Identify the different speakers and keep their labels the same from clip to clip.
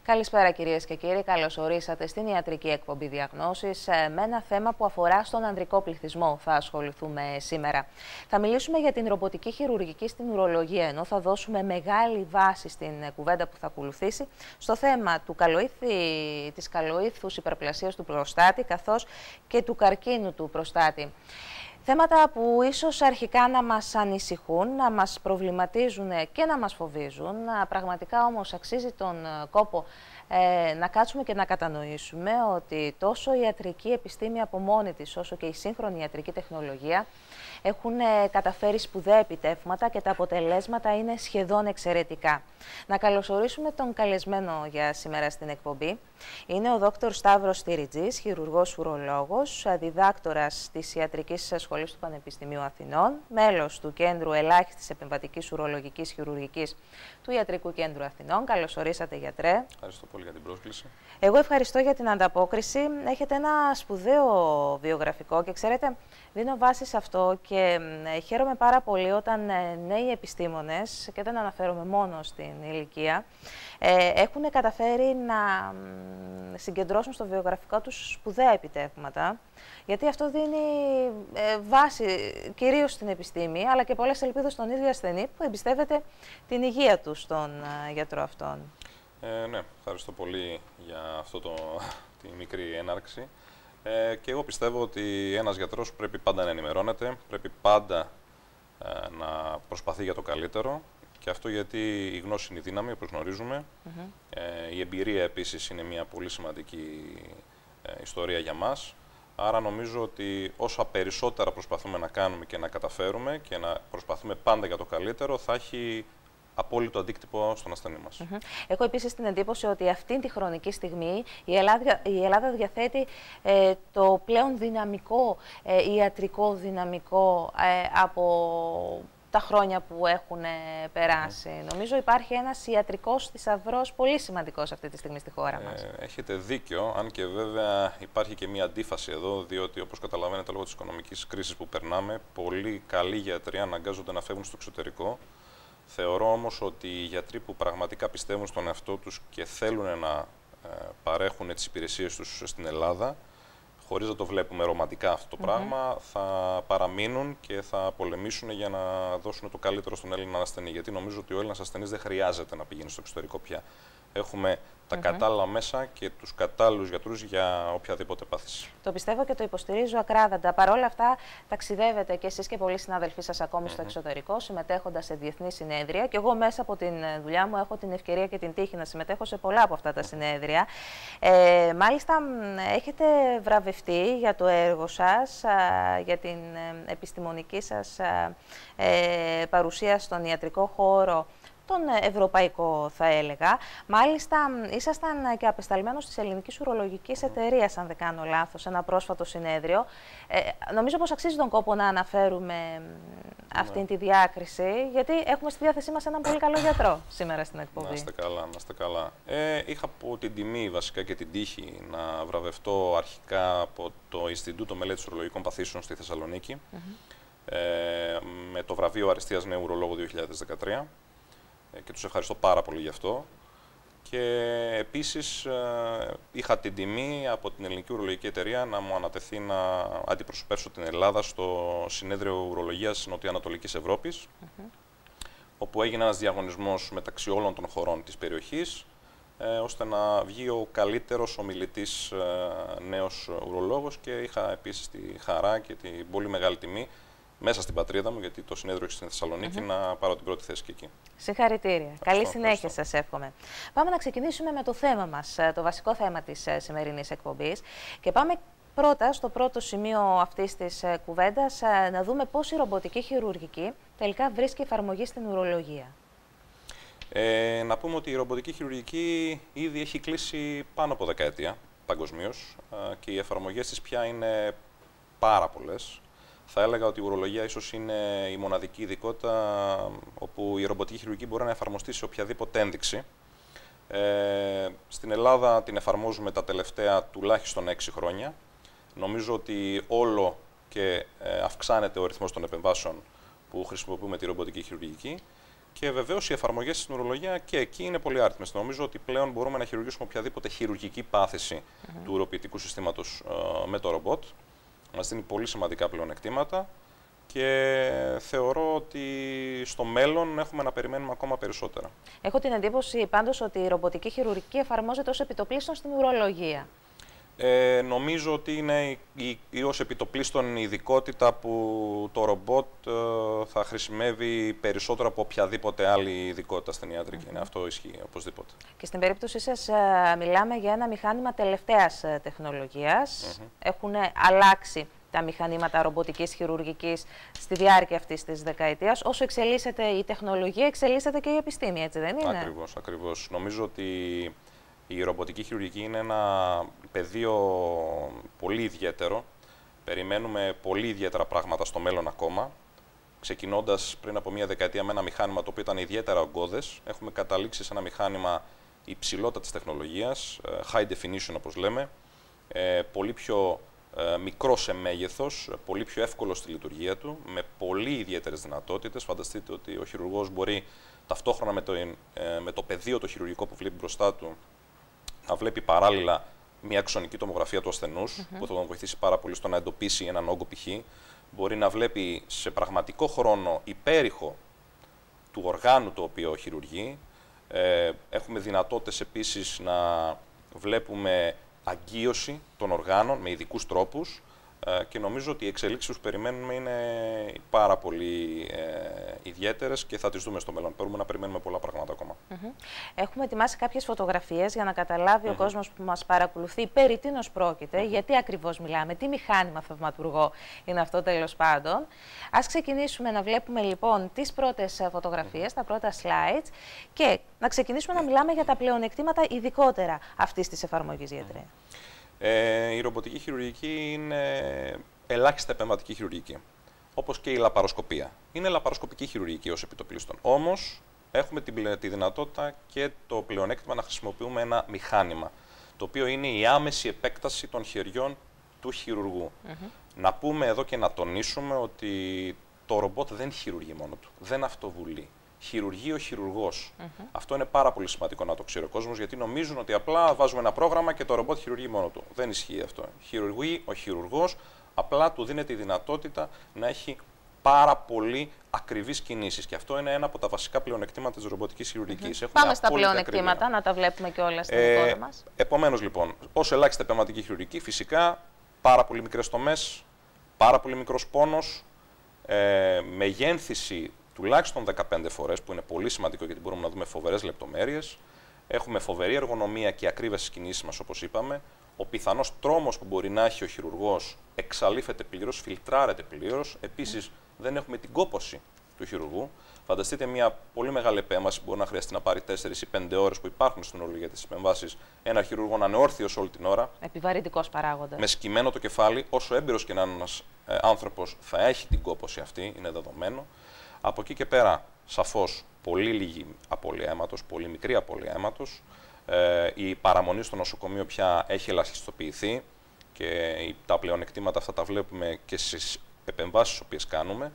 Speaker 1: Καλησπέρα κυρίες και κύριοι, καλώς ορίσατε στην ιατρική εκπομπή Διαγνώσεις με ένα θέμα που αφορά στον ανδρικό πληθυσμό. Θα ασχοληθούμε σήμερα. Θα μιλήσουμε για την ρομποτική χειρουργική στην ουρολογία, ενώ θα δώσουμε μεγάλη βάση στην κουβέντα που θα ακολουθήσει στο θέμα της καλοήθους υπερπλασίας του προστάτη, καθώς και του καρκίνου του προστάτη. Θέματα που ίσως αρχικά να μας ανησυχούν, να μας προβληματίζουν και να μας φοβίζουν, πραγματικά όμως αξίζει τον κόπο να κάτσουμε και να κατανοήσουμε ότι τόσο η ιατρική επιστήμη από μόνη της, όσο και η σύγχρονη ιατρική τεχνολογία έχουν καταφέρει σπουδαία επιτεύγματα και τα αποτελέσματα είναι σχεδόν εξαιρετικά. Να καλωσορίσουμε τον καλεσμένο για σήμερα στην εκπομπή. Είναι ο Δόκτωρ Σταύρος Στυριτζής, χειρουργός ουρολόγος, διδάκτορας της Ιατρικής Σχολής του Πανεπιστημίου Αθηνών, μέλος του Κέντρου Ελάχιστης Επεμβατικής Ουρολογικής Χειρουργικής του Ιατρικού Κέντρου Αθηνών. Καλώς ορίσατε, γιατρέ.
Speaker 2: Ευχαριστώ πολύ για την πρόσκληση.
Speaker 1: Εγώ ευχαριστώ για την ανταπόκριση. Έχετε ένα σπουδαίο βιογραφικό και ξέρετε, δίνω βάση σε αυτό και χαίρομαι πάρα πολύ όταν νέοι επιστήμονες, και δεν αναφέρομαι μόνο στην ηλικία, έχουν καταφέρει να συγκεντρώσουν στο βιογραφικό τους σπουδαία επιτεύγματα, γιατί αυτό δίνει βάση κυρίως στην επιστήμη, αλλά και πολλές ελπίδες στον ίδιο ασθενή που εμπιστεύεται την υγεία του στον γιατρό αυτόν.
Speaker 2: Ναι, ευχαριστώ πολύ για τη μικρή έναρξη. Και εγώ πιστεύω ότι ένας γιατρός πρέπει πάντα να ενημερώνεται, πρέπει πάντα να προσπαθεί για το καλύτερο. Και αυτό γιατί η γνώση είναι η δύναμη, όπως γνωρίζουμε. Η εμπειρία επίσης είναι μια πολύ σημαντική ιστορία για μας. Άρα νομίζω ότι όσα περισσότερα προσπαθούμε να κάνουμε και να καταφέρουμε και να προσπαθούμε πάντα για το καλύτερο, θα έχει απόλυτο αντίκτυπο στον ασθενή μας.
Speaker 1: Έχω επίσης την εντύπωση ότι αυτή τη χρονική στιγμή η Ελλάδα διαθέτει το πλέον δυναμικό ιατρικό δυναμικό από τα χρόνια που έχουν περάσει. Νομίζω υπάρχει ένας ιατρικός θησαυρός πολύ σημαντικός αυτή τη στιγμή στη χώρα μας.
Speaker 2: Έχετε δίκιο, αν και βέβαια υπάρχει και μία αντίφαση εδώ, διότι όπως καταλαβαίνετε λόγω της οικονομικής κρίσης που περνάμε, πολλοί καλοί γιατροί αναγκάζονται να φεύγουν στο εξωτερικό. Θεωρώ όμως ότι οι γιατροί που πραγματικά πιστεύουν στον εαυτό τους και θέλουν να παρέχουν τις υπηρεσίες τους στην Ελλάδα, χωρίς να το βλέπουμε ρομαντικά αυτό το πράγμα, θα παραμείνουν και θα πολεμήσουν για να δώσουν το καλύτερο στον Έλληνα ασθενή. Γιατί νομίζω ότι ο Έλληνας ασθενής δεν χρειάζεται να πηγαίνει στο εξωτερικό πια. Έχουμε τα κατάλληλα μέσα και τους κατάλληλους γιατρούς για οποιαδήποτε πάθηση.
Speaker 1: Το πιστεύω και το υποστηρίζω ακράδαντα. Παρ' όλα αυτά, ταξιδεύετε και εσείς και πολλοί συνάδελφοί σας ακόμη στο εξωτερικό, συμμετέχοντας σε διεθνή συνέδρια. Και εγώ μέσα από την δουλειά μου έχω την ευκαιρία και την τύχη να συμμετέχω σε πολλά από αυτά τα συνέδρια. Μάλιστα, έχετε βραβευτεί για το έργο σας, για την επιστημονική σας παρουσία στον ιατρικό χώρο, τον ευρωπαϊκό θα έλεγα. Μάλιστα, ήσασταν και απεσταλμένος της Ελληνικής Ουρολογικής Εταιρείας, αν δεν κάνω λάθος, σε ένα πρόσφατο συνέδριο. Νομίζω πως αξίζει τον κόπο να αναφέρουμε αυτή τη διάκριση, γιατί έχουμε στη διάθεσή μας έναν πολύ καλό γιατρό σήμερα στην εκπομπή.
Speaker 2: Να είστε καλά, να είστε καλά. Είχα από την τιμή βασικά και την τύχη να βραβευτώ αρχικά από το Ινστιτούτο Μελέτης Ουρολογικών Παθήσεων στη Θεσσαλονίκη, με το βραβείο Αριστείας Νέου Ουρολόγου 2013. Και τους ευχαριστώ πάρα πολύ γι' αυτό. Και επίσης είχα την τιμή από την Ελληνική Ουρολογική Εταιρεία να μου ανατεθεί να αντιπροσωπεύσω την Ελλάδα στο Συνέδριο Ουρολογίας Νοτιοανατολικής Ευρώπης, όπου έγινε ένας διαγωνισμός μεταξύ όλων των χωρών της περιοχής, ώστε να βγει ο καλύτερος ομιλητής νέος ουρολόγος, και είχα επίσης τη χαρά και την πολύ μεγάλη τιμή μέσα στην πατρίδα μου, γιατί το συνέδριο έχει στην Θεσσαλονίκη, να πάρω την πρώτη θέση και εκεί.
Speaker 1: Συγχαρητήρια. Καλή συνέχεια σας εύχομαι. Πάμε να ξεκινήσουμε με το θέμα μας, το βασικό θέμα της σημερινής εκπομπής. Και πάμε πρώτα στο πρώτο σημείο αυτής της κουβέντας, να δούμε πώς η ρομποτική χειρουργική τελικά βρίσκει εφαρμογή στην ουρολογία.
Speaker 2: Να πούμε ότι η ρομποτική χειρουργική ήδη έχει κλείσει πάνω από δεκαετία παγκοσμίως, και οι εφαρμογές της πια είναι πάρα πολλές. Θα έλεγα ότι η ουρολογία ίσως είναι η μοναδική ειδικότητα όπου η ρομποτική χειρουργική μπορεί να εφαρμοστεί σε οποιαδήποτε ένδειξη. Στην Ελλάδα την εφαρμόζουμε τα τελευταία τουλάχιστον 6 χρόνια. Νομίζω ότι όλο και αυξάνεται ο ρυθμός των επεμβάσεων που χρησιμοποιούμε τη ρομποτική χειρουργική. Και βεβαίως οι εφαρμογές στην ουρολογία και εκεί είναι πολύ άριθμες. Νομίζω ότι πλέον μπορούμε να χειρουργήσουμε οποιαδήποτε χειρουργική πάθηση του ουροποιητικού συστήματος με το ρομπότ. Μας δίνει πολύ σημαντικά πλεονεκτήματα και θεωρώ ότι στο μέλλον έχουμε να περιμένουμε ακόμα περισσότερα.
Speaker 1: Έχω την εντύπωση πάντως ότι η ρομποτική χειρουργική εφαρμόζεται ως επιτοπλίστων στην ουρολογία.
Speaker 2: Νομίζω ότι είναι η ως επιτοπλίστων ειδικότητα που το ρομπότ θα χρησιμεύει περισσότερο από οποιαδήποτε άλλη ειδικότητα στην ιατρική. Αυτό ισχύει οπωσδήποτε. Και
Speaker 1: στην περίπτωσή σας μιλάμε για ένα μηχάνημα τελευταίας τεχνολογίας. Έχουν αλλάξει τα μηχανήματα ρομποτικής χειρουργικής στη διάρκεια αυτής της δεκαετίας. Όσο εξελίσσεται η τεχνολογία, εξελίσσεται και η επιστήμη, έτσι δεν είναι?
Speaker 2: Ακριβώς, ακριβώς. Νομίζω ότι η ρομποτική χειρουργική είναι ένα πεδίο πολύ ιδιαίτερο. Περιμένουμε πολύ ιδιαίτερα πράγματα στο μέλλον ακόμα. Ξεκινώντας πριν από μία δεκαετία με ένα μηχάνημα το οποίο ήταν ιδιαίτερα ογκώδες, έχουμε καταλήξει σε ένα μηχάνημα υψηλότατης τεχνολογίας, high definition όπως λέμε, πολύ πιο μικρό σε μέγεθος, πολύ πιο εύκολο στη λειτουργία του, με πολύ ιδιαίτερες δυνατότητες. Φανταστείτε ότι ο χειρουργός μπορεί ταυτόχρονα με το πεδίο το χειρουργικό που βλέπει μπροστά του να βλέπει παράλληλα μια αξονική τομογραφία του ασθενούς, που θα τον βοηθήσει πάρα πολύ στο να εντοπίσει έναν όγκο π.χ. Μπορεί να βλέπει σε πραγματικό χρόνο υπέρηχο του οργάνου το οποίο χειρουργεί. Έχουμε δυνατότητες επίσης να βλέπουμε αγκίωση των οργάνων με ειδικούς τρόπους και νομίζω ότι οι εξελίξεις που περιμένουμε είναι πάρα πολύ ιδιαίτερες και θα τις δούμε στο μέλλον. Μπορούμε να περιμένουμε πολλά πράγματα ακόμα.
Speaker 1: Έχουμε ετοιμάσει κάποιες φωτογραφίες για να καταλάβει ο κόσμος που μας παρακολουθεί περί τίνος πρόκειται, γιατί ακριβώς μιλάμε, τι μηχάνημα θαυματουργό είναι αυτό τέλος πάντων. Ας ξεκινήσουμε να βλέπουμε λοιπόν τις πρώτες φωτογραφίες, τα πρώτα slides και να ξεκινήσουμε να μιλάμε για τα πλεονεκτήματα ειδικότερα αυτής της εφαρμογής, γιατρέ.
Speaker 2: Η ρομποτική χειρουργική είναι ελάχιστα επεμβατική χειρουργική, όπως και η λαπαροσκοπία. Είναι λαπαροσκοπική χειρουργική ως επιτοπλίστων. Όμως, έχουμε τη δυνατότητα και το πλεονέκτημα να χρησιμοποιούμε ένα μηχάνημα, το οποίο είναι η άμεση επέκταση των χεριών του χειρουργού. Να πούμε εδώ και να τονίσουμε ότι το ρομπότ δεν χειρουργεί μόνο του, δεν αυτοβουλεί. Χειρουργεί ο χειρουργός. Αυτό είναι πάρα πολύ σημαντικό να το ξέρει ο κόσμος, γιατί νομίζουν ότι απλά βάζουμε ένα πρόγραμμα και το ρομπότ χειρουργεί μόνο του. Δεν ισχύει αυτό. Χειρουργεί ο χειρουργός, απλά του δίνεται η δυνατότητα να έχει πάρα πολύ ακριβείς κινήσεις. Και αυτό είναι ένα από τα βασικά πλεονεκτήματα της ρομποτικής χειρουργικής.
Speaker 1: Πάμε στα πλεονεκτήματα, να τα βλέπουμε και όλα στην εικόνα μας.
Speaker 2: Επομένως, λοιπόν, ως ελάχιστη επεμβατική χειρουργική, φυσικά πάρα πολύ μικρές τομές, πάρα πολύ μικρός πόνος, μεγένθηση τουλάχιστον 15 φορές, που είναι πολύ σημαντικό γιατί μπορούμε να δούμε φοβερές λεπτομέρειες. Έχουμε φοβερή εργονομία και ακρίβεια στις κινήσεις μας, όπως είπαμε. Ο πιθανός τρόμος που μπορεί να έχει ο χειρουργός εξαλείφεται πλήρως, φιλτράρεται πλήρως. Επίσης, δεν έχουμε την κόπωση του χειρουργού. Φανταστείτε μια πολύ μεγάλη επέμβαση που μπορεί να χρειαστεί να πάρει 4 ή 5 ώρες που υπάρχουν στην ουρολογία της επεμβάσεις. Ένα χειρουργό να είναι όρθιος όλη την ώρα.
Speaker 1: Επιβαρυντικός παράγοντας.
Speaker 2: Με σκυμμένο το κεφάλι, όσο έμπειρος και να είναι ένας άνθρωπος, θα έχει την κόπωση αυτή, είναι δεδομένο. Από εκεί και πέρα, σαφώς, πολύ λίγη απώλεια αίματος, πολύ μικρή απώλεια αίματος. Η παραμονή στο νοσοκομείο πια έχει ελαχιστοποιηθεί και τα πλεονεκτήματα αυτά τα βλέπουμε και στις επεμβάσεις τις οποίες κάνουμε.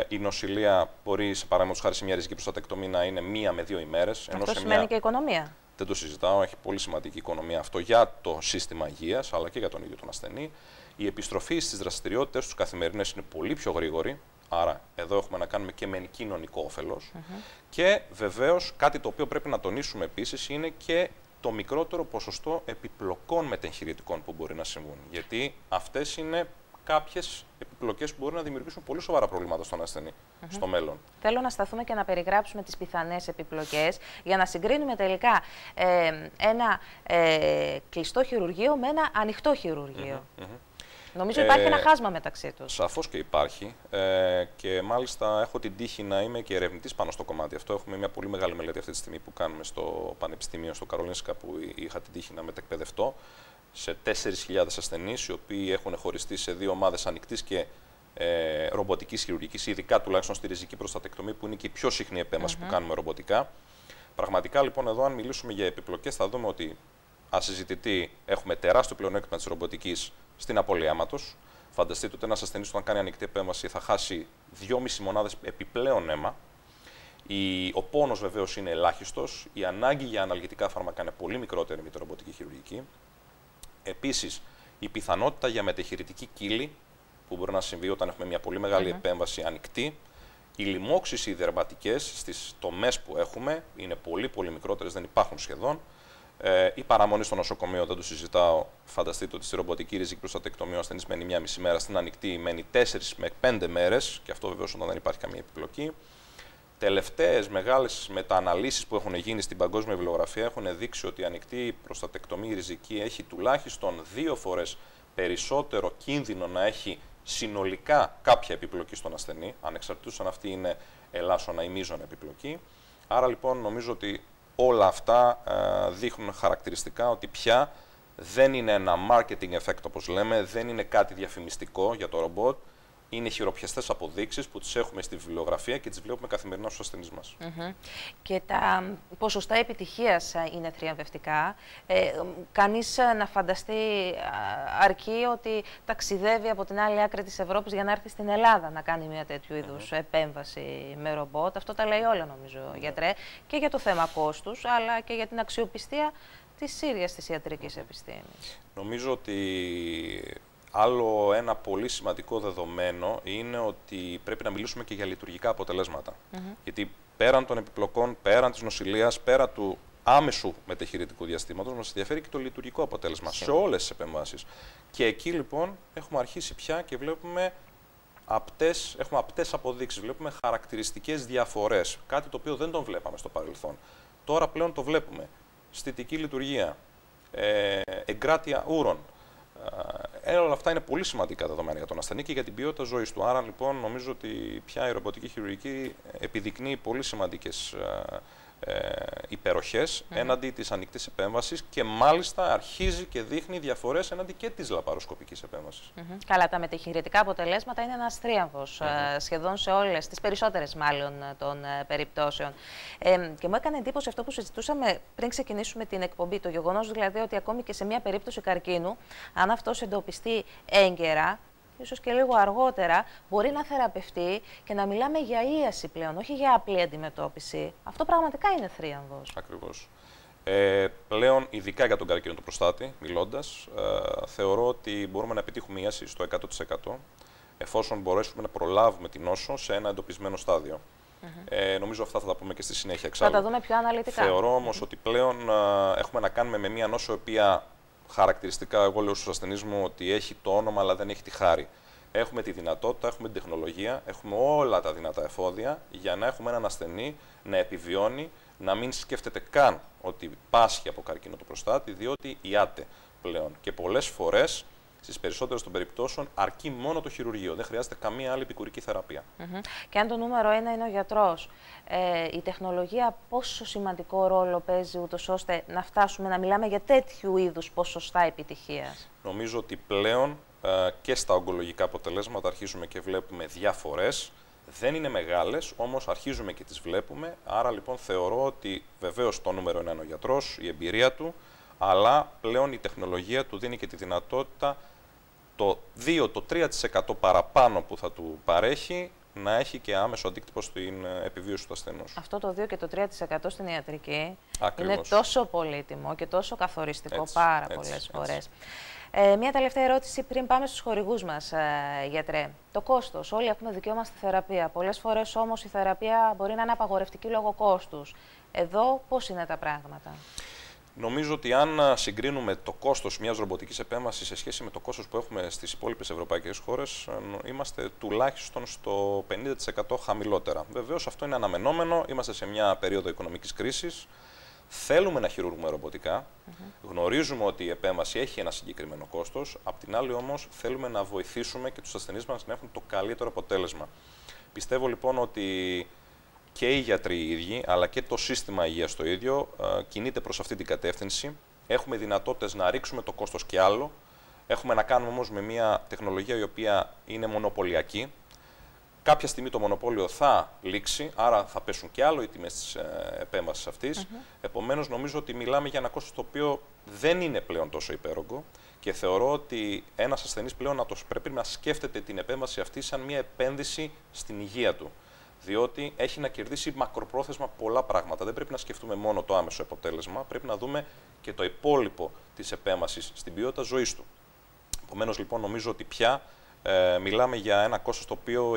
Speaker 2: Η νοσηλεία μπορεί, σε παράδειγμα χάρη, σε μια ριζική προστατεκτομή να είναι 1 με 2 ημέρες.
Speaker 1: Αυτό σημαίνει και οικονομία.
Speaker 2: Δεν το συζητάω, έχει πολύ σημαντική οικονομία αυτό για το σύστημα υγείας, αλλά και για τον ίδιο τον ασθενή. Η επιστροφή στις δραστηριότητες τους καθημερινές είναι πολύ πιο γρήγορη. Άρα, εδώ έχουμε να κάνουμε και με κοινωνικό όφελος. Και βεβαίως, κάτι το οποίο πρέπει να τονίσουμε επίσης είναι και το μικρότερο ποσοστό επιπλοκών μετεγχειρητικών που μπορεί να συμβούν. Γιατί αυτές είναι κάποιες επιπλοκές που μπορούν να δημιουργήσουν πολύ σοβαρά προβλήματα στον ασθενή στο μέλλον.
Speaker 1: Θέλω να σταθούμε και να περιγράψουμε τις πιθανές επιπλοκές για να συγκρίνουμε τελικά ένα κλειστό χειρουργείο με ένα ανοιχτό χειρουργείο. Νομίζω υπάρχει ένα χάσμα μεταξύ τους.
Speaker 2: Σαφώς και υπάρχει και μάλιστα έχω την τύχη να είμαι και ερευνητής πάνω στο κομμάτι αυτό. Έχουμε μια πολύ μεγάλη μελέτη αυτή τη στιγμή που κάνουμε στο Πανεπιστήμιο, στο Καρολίνσκα, που είχα την τύχη να μετεκπαιδευτώ, σε 4.000 ασθενείς, οι οποίοι έχουν χωριστεί σε 2 ομάδες ανοιχτής και ρομποτικής χειρουργικής, ειδικά τουλάχιστον στη ριζική προστατεκτομή, που είναι και η πιο συχνή επέμβαση που κάνουμε ρομποτικά. Πραγματικά λοιπόν εδώ, αν μιλήσουμε για επιπλοκές, θα δούμε ότι ασυζητητή έχουμε τεράστιο πλεονέκτημα της ρομποτικής στην απώλεια αίματος. Φανταστείτε ότι ένας ασθενής, όταν κάνει ανοιχτή επέμβαση, θα χάσει 2,5 μονάδες επιπλέον αίμα. Ο πόνος βεβαίως είναι ελάχιστος, η ανάγκη για αναλγητικά φάρμακα είναι πολύ μικρότερη με τη ρομποτική χειρουργική. Επίσης, η πιθανότητα για μετεχειρητική κύλη, που μπορεί να συμβεί όταν έχουμε μια πολύ μεγάλη επέμβαση ανοιχτή, οι λοιμώξεις οι δερματικές στις τομές που έχουμε είναι πολύ μικρότερες, δεν υπάρχουν σχεδόν. Η παραμονή στο νοσοκομείο δεν το συζητάω. Φανταστείτε ότι στη ρομποτική ριζική προστατεκτομία ο ασθενής μένει 1,5 μέρα, στην ανοιχτή μένει 4 με 5 μέρες, και αυτό βεβαίως όταν δεν υπάρχει καμία επιπλοκή. Τελευταίες μεγάλες μετααναλύσεις που έχουν γίνει στην παγκόσμια βιβλιογραφία έχουν δείξει ότι η ανοιχτή προστατεκτομή ριζική έχει τουλάχιστον 2 φορές περισσότερο κίνδυνο να έχει συνολικά κάποια επιπλοκή στον ασθενή, ανεξαρτήτως αν αυτή είναι ελάσσονα ή μείζωνα επιπλοκή. Άρα λοιπόν νομίζω ότι όλα αυτά δείχνουν χαρακτηριστικά ότι πια δεν είναι ένα marketing effect όπως λέμε, δεν είναι κάτι διαφημιστικό για το ρομπότ. Είναι χειροπιαστές αποδείξεις που τις έχουμε στη βιβλιογραφία και τις βλέπουμε καθημερινά στους ασθενείς μας.
Speaker 1: Και τα ποσοστά επιτυχίας είναι θριαμβευτικά. Κανείς να φανταστεί αρκεί ότι ταξιδεύει από την άλλη άκρη της Ευρώπης για να έρθει στην Ελλάδα να κάνει μια τέτοιου είδους επέμβαση με ρομπότ. Αυτό τα λέει όλα νομίζω, γιατρέ, και για το θέμα κόστους, αλλά και για την αξιοπιστία της ίδιας της ιατρικής επιστήμης.
Speaker 2: Νομίζω ότι άλλο ένα πολύ σημαντικό δεδομένο είναι ότι πρέπει να μιλήσουμε και για λειτουργικά αποτελέσματα. Γιατί πέραν των επιπλοκών, πέραν της νοσηλείας, πέρα του άμεσου μετεχειρητικού διαστήματος, μας ενδιαφέρει και το λειτουργικό αποτέλεσμα σε όλες τις επεμβάσεις. Και εκεί λοιπόν έχουμε αρχίσει πια και βλέπουμε έχουμε απτές αποδείξεις, βλέπουμε χαρακτηριστικές διαφορές. Κάτι το οποίο δεν τον βλέπαμε στο παρελθόν. Τώρα πλέον το βλέπουμε. Αισθητική λειτουργία, εγκράτεια ούρων. Όλα αυτά είναι πολύ σημαντικά δεδομένα για τον ασθενή και για την ποιότητα ζωής του. Άρα λοιπόν νομίζω ότι πια η ρομποτική χειρουργική επιδεικνύει πολύ σημαντικές υπεροχές έναντι της ανοιχτής επέμβασης και μάλιστα αρχίζει και δείχνει διαφορές έναντι και της λαπαροσκοπικής επέμβασης.
Speaker 1: Καλά, τα μετεχειρητικά αποτελέσματα είναι ένας θρίαμβος σχεδόν σε όλες, τις περισσότερες μάλλον των περιπτώσεων. Και μου έκανε εντύπωση αυτό που συζητούσαμε πριν ξεκινήσουμε την εκπομπή, το γεγονός δηλαδή ότι ακόμη και σε μια περίπτωση καρκίνου, αν αυτός εντοπιστεί έγκαιρα, ίσως και λίγο αργότερα, μπορεί να θεραπευτεί και να μιλάμε για ίαση πλέον, όχι για απλή αντιμετώπιση. Αυτό πραγματικά είναι θρίαμβος.
Speaker 2: Ακριβώς. Πλέον, ειδικά για τον καρκίνο του προστάτη, μιλώντας, θεωρώ ότι μπορούμε να επιτύχουμε ίαση στο 100% εφόσον μπορέσουμε να προλάβουμε την νόσο σε ένα εντοπισμένο στάδιο. Νομίζω αυτά θα τα πούμε και στη συνέχεια εξάλλου.
Speaker 1: Θα τα δούμε πιο αναλυτικά.
Speaker 2: Θεωρώ όμως ότι πλέον έχουμε να κάνουμε με μια νόσο η οποία χαρακτηριστικά, εγώ λέω στους ασθενείς μου ότι έχει το όνομα αλλά δεν έχει τη χάρη. Έχουμε τη δυνατότητα, έχουμε την τεχνολογία, έχουμε όλα τα δυνατά εφόδια για να έχουμε έναν ασθενή να επιβιώνει, να μην σκέφτεται καν ότι πάσχει από καρκίνο του προστάτη, διότι ιάται πλέον. Και πολλές φορές, στις περισσότερες των περιπτώσεων, αρκεί μόνο το χειρουργείο. Δεν χρειάζεται καμία άλλη επικουρική θεραπεία.
Speaker 1: Και αν το νούμερο 1 είναι ο γιατρός, η τεχνολογία πόσο σημαντικό ρόλο παίζει ούτως ώστε να φτάσουμε να μιλάμε για τέτοιου είδους ποσοστά επιτυχίας?
Speaker 2: Νομίζω ότι πλέον και στα ογκολογικά αποτελέσματα αρχίζουμε και βλέπουμε διαφορές. Δεν είναι μεγάλες, όμως αρχίζουμε και τις βλέπουμε. Άρα λοιπόν θεωρώ ότι βεβαίως το νούμερο 1 είναι ο γιατρός, η εμπειρία του, αλλά πλέον η τεχνολογία του δίνει και τη δυνατότητα το 2-3% παραπάνω που θα του παρέχει να έχει και άμεσο αντίκτυπο στην επιβίωση του ασθενούς.
Speaker 1: Αυτό το 2 και το 3% στην ιατρική
Speaker 2: Ακριβώς.
Speaker 1: είναι τόσο πολύτιμο και τόσο καθοριστικό πολλές φορές. Μια τελευταία ερώτηση πριν πάμε στους χορηγούς μας, γιατρέ. Το κόστος. Όλοι έχουμε δικαίωμα στη θεραπεία. Πολλές φορές όμως η θεραπεία μπορεί να είναι απαγορευτική λόγω κόστους. Εδώ πώς είναι τα πράγματα?
Speaker 2: Νομίζω ότι αν συγκρίνουμε το κόστος μιας ρομποτικής επέμβασης σε σχέση με το κόστος που έχουμε στις υπόλοιπες ευρωπαϊκές χώρες, είμαστε τουλάχιστον στο 50% χαμηλότερα. Βεβαίως αυτό είναι αναμενόμενο, είμαστε σε μια περίοδο οικονομικής κρίσης, θέλουμε να χειρουργούμε ρομποτικά, γνωρίζουμε ότι η επέμβαση έχει ένα συγκεκριμένο κόστος, απ' την άλλη όμως θέλουμε να βοηθήσουμε και τους ασθενείς μας να έχουν το καλύτερο αποτέλεσμα. Πιστεύω λοιπόν ότι και οι γιατροί οι ίδιοι, αλλά και το σύστημα υγείας το ίδιο, κινείται προς αυτή την κατεύθυνση. Έχουμε δυνατότητες να ρίξουμε το κόστος κι άλλο. Έχουμε να κάνουμε όμως με μια τεχνολογία η οποία είναι μονοπωλιακή. Κάποια στιγμή το μονοπόλιο θα λήξει, άρα θα πέσουν κι άλλο οι τιμές της επέμβασης αυτής. Επομένως, νομίζω ότι μιλάμε για ένα κόστος το οποίο δεν είναι πλέον τόσο υπέρογκο και θεωρώ ότι ένας ασθενής πλέον πρέπει να σκέφτεται την επέμβαση αυτή σαν μια επένδυση στην υγεία του. Διότι έχει να κερδίσει μακροπρόθεσμα πολλά πράγματα. Δεν πρέπει να σκεφτούμε μόνο το άμεσο αποτέλεσμα, πρέπει να δούμε και το υπόλοιπο της επέμβασης στην ποιότητα ζωής του. Επομένως, λοιπόν, νομίζω ότι πια μιλάμε για ένα κόστος το οποίο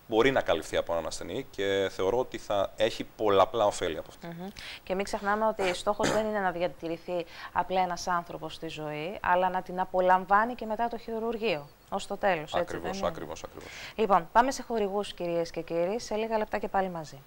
Speaker 2: μπορεί να καλυφθεί από έναν ασθενή και θεωρώ ότι θα έχει πολλαπλά ωφέλη από αυτό.
Speaker 1: Και μην ξεχνάμε ότι στόχος δεν είναι να διατηρηθεί απλά ένας άνθρωπος στη ζωή, αλλά να την απολαμβάνει και μετά το χειρουργείο, ως το τέλος.
Speaker 2: Ακριβώς.
Speaker 1: Λοιπόν, πάμε σε χορηγούς, κυρίες και κύριοι, σε λίγα λεπτά και πάλι μαζί.